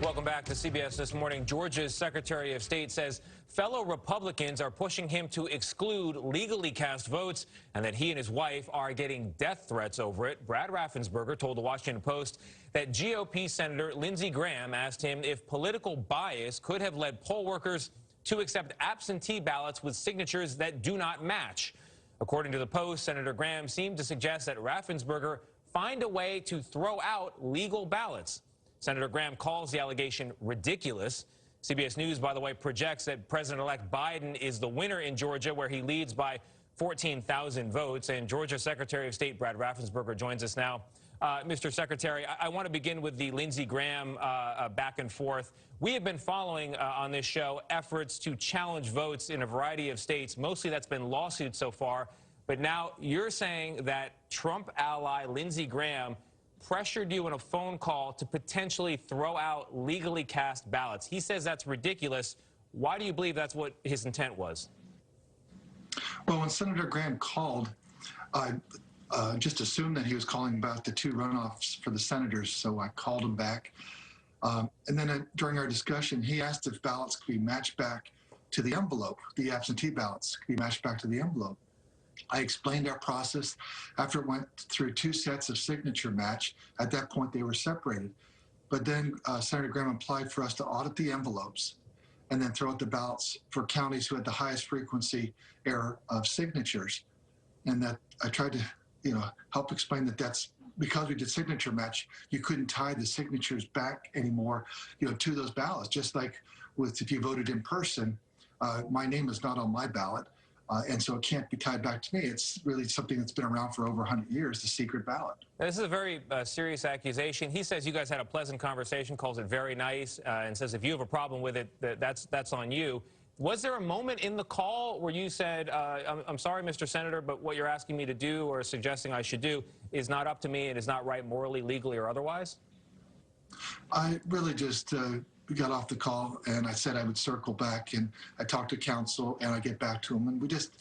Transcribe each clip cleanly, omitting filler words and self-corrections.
Welcome back to CBS This Morning. Georgia's Secretary of State says fellow Republicans are pushing him to exclude legally cast votes and that he and his wife are getting death threats over it. Brad Raffensperger told the Washington Post that GOP Senator Lindsey Graham asked him if political bias could have led poll workers to accept absentee ballots with signatures that do not match. According to the Post, Senator Graham seemed to suggest that Raffensperger find a way to throw out legal ballots. Senator Graham calls the allegation ridiculous. CBS News, by the way, projects that President-elect Biden is the winner in Georgia, where he leads by 14,000 votes. And Georgia Secretary of State Brad Raffensperger joins us now. Mr. Secretary, I want to begin with the Lindsey Graham back and forth. We have been following on this show efforts to challenge votes in a variety of states. Mostly that's been lawsuits so far. But now you're saying that Trump ally Lindsey Graham pressured you in a phone call to potentially throw out legally cast ballots. He says that's ridiculous. Why do you believe that's what his intent was? Well, when Senator Graham called, I just assumed that he was calling about the two runoffs for the senators, so I called him back. And then during our discussion, he asked if ballots could be matched back to the envelope, the absentee ballots could be matched back to the envelope. I explained our process after it went through two sets of signature match. At that point, they were separated. But then Senator Graham applied for us to audit the envelopes and then throw out the ballots for counties who had the highest frequency error of signatures. And that I tried to, help explain that that's because we did signature match, you couldn't tie the signatures back anymore, to those ballots. Just like with if you voted in person, my name is not on my ballot. And so it can't be tied back to me. It's really something that's been around for over 100 years, the secret ballot. This is a very serious accusation. He says you guys had a pleasant conversation, calls it very nice, and says if you have a problem with it, that's on you. Was there a moment in the call where you said, I'm sorry, Mr. Senator, but what you're asking me to do or suggesting I should do is not up to me and is not right morally, legally, or otherwise? I really just we got off the call and I said I would circle back, and I talked to counsel and I get back to him, and we just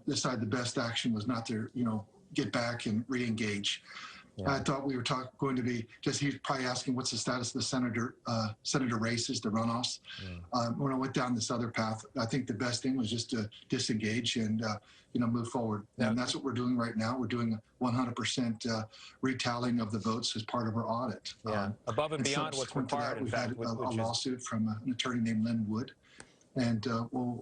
decided the best action was not to get back and re-engage. Yeah. I thought we were going to be he's probably asking what's the status of the senator races, the runoffs. Yeah. When I went down this other path, I think the best thing was just to disengage and move forward. Yeah. And that's what we're doing right now. We're doing 100% retallying of the votes as part of our audit. Yeah. Above and beyond what's required. We've had a lawsuit from an attorney named Lynn Wood, and we'll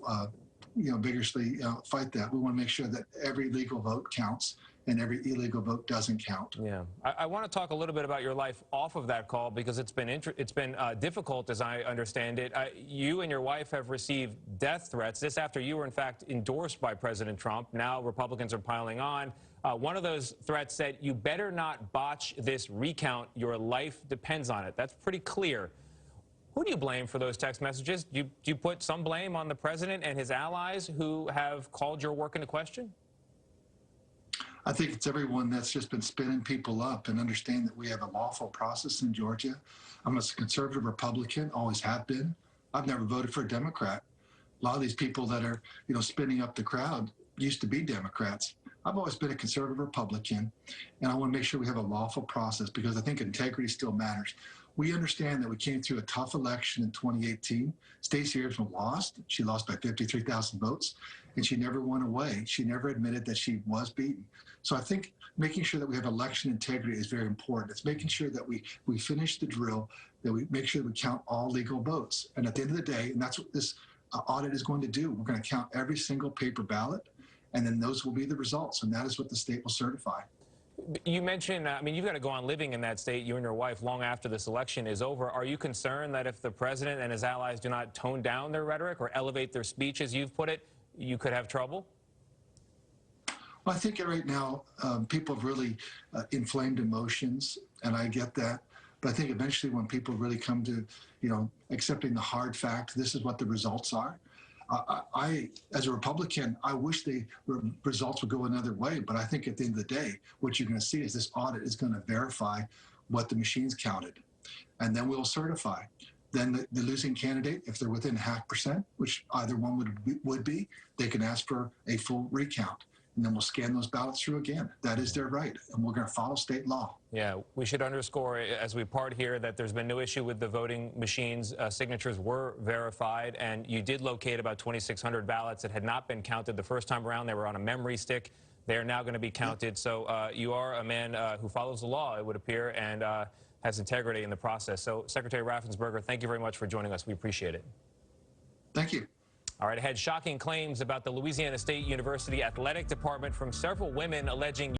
vigorously fight that. We want to make sure that every legal vote counts and every illegal vote doesn't count. Yeah, I want to talk a little bit about your life off of that call, because it's been difficult, as I understand it. You and your wife have received death threats. This after you were in fact endorsed by President Trump. Now Republicans are piling on. One of those threats said, "You better not botch this recount. Your life depends on it." That's pretty clear. Who do you blame for those text messages? Do you put some blame on the president and his allies who have called your work into question? I think it's everyone that's just been spinning people up, and understand that we have a lawful process in Georgia. I'm a conservative Republican, always have been. I've never voted for a Democrat. A lot of these people that are, spinning up the crowd used to be Democrats. I've always been a conservative Republican, and I want to make sure we have a lawful process, because I think integrity still matters. We understand that we came through a tough election in 2018. Stacey Abrams lost. She lost by 53,000 votes, and she never went away. She never admitted that she was beaten. So I think making sure that we have election integrity is very important. It's making sure that we finish the drill, that we make sure that we count all legal votes. And at the end of the day, and that's what this audit is going to do, we're going to count every single paper ballot, and then those will be the results, and that is what the state will certify. You mentioned, you've got to go on living in that state, you and your wife, long after this election is over. Are you concerned that if the president and his allies do not tone down their rhetoric or elevate their speech, as you've put it, you could have trouble? Well, I think right now people have really inflamed emotions, and I get that. But I think eventually when people really come to, accepting the hard fact, this is what the results are. I, as a Republican, I wish the results would go another way. But I think at the end of the day, what you're going to see is this audit is going to verify what the machines counted. And then we'll certify. Then the losing candidate, if they're within 0.5%, which either one would be, they can ask for a full recount. and then we'll scan those ballots through again. That is their right, and we're going to follow state law. Yeah, we should underscore as we part here that there's been no issue with the voting machines. Signatures were verified, and you did locate about 2,600 ballots that had not been counted the first time around. They were on a memory stick. They are now going to be counted. So you are a man who follows the law, it would appear, and has integrity in the process. So, Secretary Raffensperger, thank you very much for joining us. We appreciate it. Thank you. All right, ahead, shocking claims about the Louisiana State University Athletic Department from several women alleging